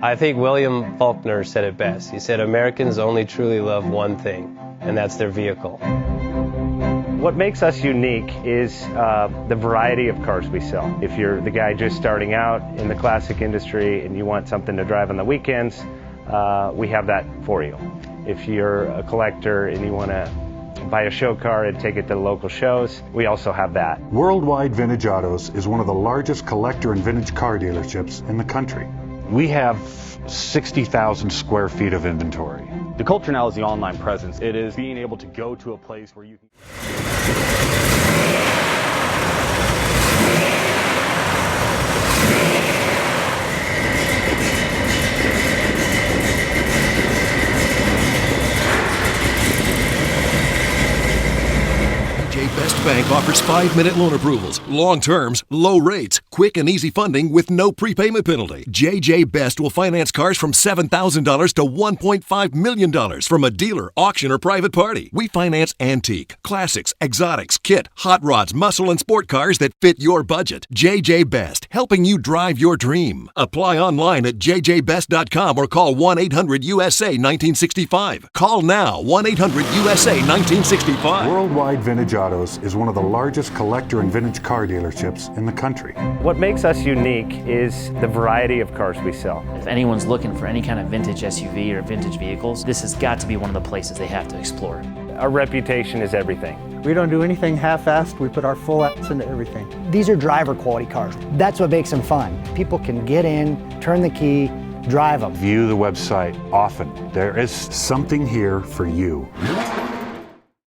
I think William Faulkner said it best. He said, Americans only truly love one thing, and that's their vehicle. What makes us unique is the variety of cars we sell. If you're the guy just starting out in the classic industry and you want something to drive on the weekends, we have that for you. If you're a collector and you want to buy a show car and take it to the local shows, we also have that. Worldwide Vintage Autos is one of the largest collector and vintage car dealerships in the country. We have 60,000 square feet of inventory. The culture now is the online presence. It is being able to go to a place where you can... Best Bank offers 5-minute loan approvals, long terms, low rates, quick and easy funding with no prepayment penalty. JJ Best will finance cars from $7,000 to $1.5 million from a dealer, auction, or private party. We finance antique, classics, exotics, kit, hot rods, muscle, and sport cars that fit your budget. JJ Best, helping you drive your dream. Apply online at jjbest.com or call 1-800-USA-1965. Call now, 1-800-USA-1965. Worldwide Vintage Autos is one of the largest collector and vintage car dealerships in the country. What makes us unique is the variety of cars we sell. If anyone's looking for any kind of vintage SUV or vintage vehicles, this has got to be one of the places they have to explore. Our reputation is everything. We don't do anything half-assed. We put our full ass into everything. These are driver quality cars. That's what makes them fun. People can get in, turn the key, drive them. View the website often. There is something here for you.